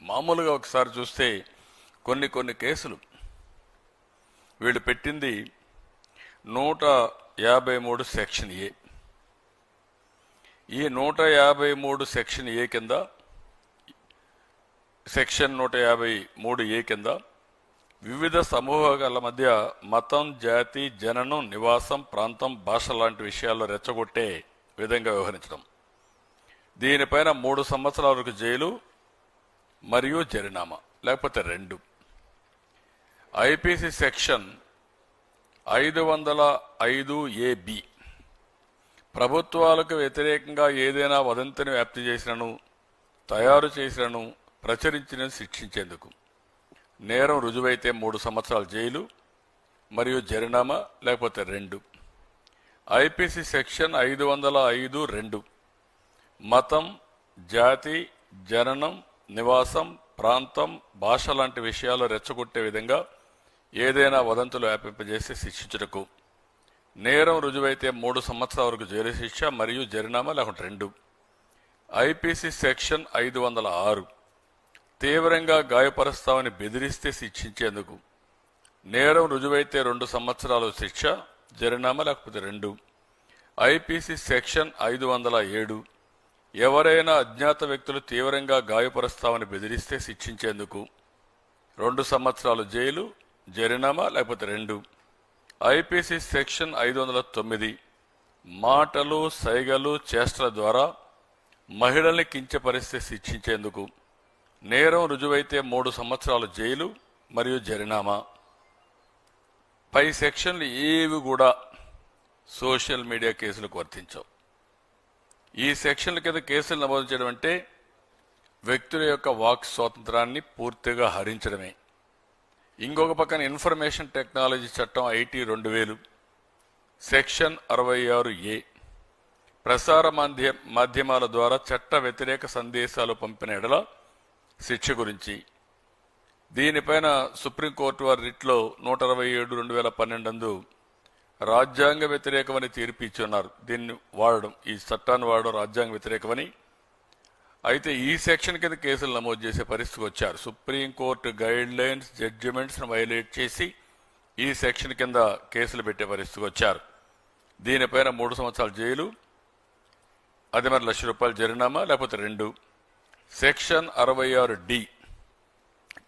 మామూలుగా ఒకసారి చూస్తే కొన్ని కేసులు వీళ్ళు పెట్టింది 153 సెక్షన్ ఏ. ఈ 153 సెక్షన్ ఏ కింద, సెక్షన్ 153 ఏ కింద వివిధ సమూహాల మధ్య మతం, జాతి, జననం, నివాసం, ప్రాంతం, భాష లాంటి విషయాల్లో రెచ్చగొట్టే విధంగా వ్యవహరించడం. దీనిపైన 3 సంవత్సరాల వరకు జైలు మరియు జరిమానా లేకపోతే 2. ఐపీసీ సెక్షన్ 505AB ప్రభుత్వాలకు వ్యతిరేకంగా ఏదైనా వదంతిని వ్యాప్తి చేసినను, తయారు చేసినను, ప్రచురించిన శిక్షించేందుకు నేరం రుజువైతే 3 సంవత్సరాల జైలు మరియు జరిమానా లేకపోతే 2. ఐపీసీ సెక్షన్ 505(2) మతం, జాతి, జననం, నివాసం, ప్రాంతం, భాష లాంటి విషయాలు రెచ్చగొట్టే విధంగా ఏదైనా వదంతులు వ్యాపింపజేసి శిక్షించుటకు నేరం రుజువైతే 3 సంవత్సరాల వరకు జైలు శిక్ష మరియు జరిమానా లేకుంటే 2. ఐపీసీ సెక్షన్ 506 తీవ్రంగా గాయపరుస్తామని బెదిరిస్తే శిక్షించేందుకు నేరం రుజువైతే 2 సంవత్సరాలు శిక్ష, జరిమానా లేకపోతే 2. ఐపీసీ సెక్షన్ 507 ఎవరైనా అజ్ఞాత వ్యక్తులు తీవ్రంగా గాయపరుస్తామని బెదిరిస్తే శిక్షించేందుకు 2 సంవత్సరాలు జైలు, జరిమానా లేకపోతే 2. ఐపీసీ సెక్షన్ 509 మాటలు, సైగలు, చేష్టల ద్వారా మహిళల్ని కించపరిస్తే శిక్షించేందుకు నేరం రుజువైతే 3 సంవత్సరాలు జైలు మరియు జరిమానా. పై సెక్షన్లు ఏవి కూడా సోషల్ మీడియా కేసులకు వర్తించవు. ఈ సెక్షన్ల కింద కేసులు నమోదు చేయడం అంటే వ్యక్తుల యొక్క వాక్ స్వాతంత్రాన్ని పూర్తిగా హరించడమే. ఇంకొక పక్కన ఇన్ఫర్మేషన్ టెక్నాలజీ చట్టం ఐటీ 2000 సెక్షన్ 66A ప్రసార మాధ్యమాల ద్వారా చట్ట వ్యతిరేక సందేశాలు పంపిన ఎడల శిక్ష గురించి. దీనిపైన సుప్రీంకోర్టు వారి రిట్లో 167/2012 రాజ్యాంగ వ్యతిరేకమని తీర్పు ఇచ్చున్నారు. దీన్ని వాడడం, ఈ చట్టాన్ని వాడడం రాజ్యాంగ వ్యతిరేకమని. అయితే ఈ సెక్షన్ కింద కేసులు నమోదు చేసే పరిస్థితికి వచ్చారు. Supreme court guidelines, judgements violate చేసి ఈ సెక్షన్ కింద కేసులు పెట్టే పరిస్థితికి వచ్చారు. దీనిపైన 3 సంవత్సరాల జైలు, అది మరి ₹1,00,000 జరిమానా లేకపోతే 2. సెక్షన్ 66D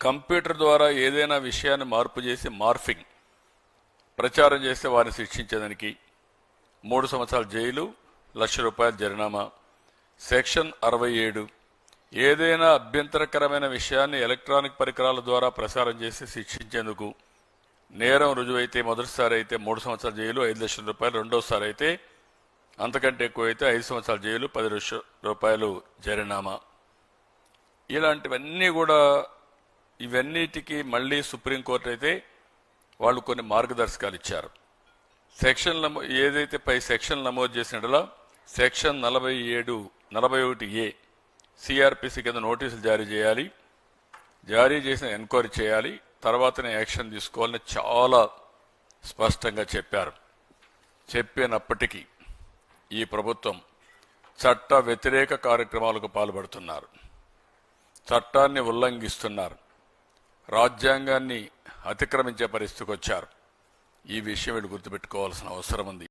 కంప్యూటర్ ద్వారా ఏదైనా విషయాన్ని మార్పు చేసి మార్ఫింగ్ ప్రచారం చేస్తే వారిని శిక్షించేదానికి 3 సంవత్సరాల జైలు, ₹1,00,000 జరిమానా. సెక్షన్ 67 ఏదైనా అభ్యంతరకరమైన విషయాన్ని ఎలక్ట్రానిక్ పరికరాల ద్వారా ప్రసారం చేసి శిక్షించేందుకు నేరం రుజువైతే మొదటిసారి అయితే 3 సంవత్సరాల జైలు, ₹5,00,000, రెండోసారి అయితే అంతకంటే ఎక్కువ అయితే 5 సంవత్సరాల జైలు, ₹10,00,000 జరిమానా. ఇలాంటివన్నీ కూడా ఇవన్నిటికీ మళ్ళీ సుప్రీంకోర్టు అయితే వాళ్ళు కొన్ని మార్గదర్శకాలు ఇచ్చారు. సెక్షన్ ఏదైతే పై సెక్షన్ నమోదు చేసినట్లా సెక్షన్ 41A సిఆర్పిసి కింద నోటీసులు జారీ చేయాలి, జారీ చేసిన ఎంక్వైరీ చేయాలి, తర్వాతనే యాక్షన్ తీసుకోవాలని చాలా స్పష్టంగా చెప్పారు. చెప్పినప్పటికీ ఈ ప్రభుత్వం చట్ట వ్యతిరేక కార్యక్రమాలకు పాల్పడుతున్నారు, చట్టాన్ని ఉల్లంఘిస్తున్నారు, రాజ్యాంగాన్ని అతిక్రమించే పరిస్థితికి వచ్చారు. ఈ విషయం వీళ్ళు గుర్తుపెట్టుకోవాల్సిన అవసరం ఉంది.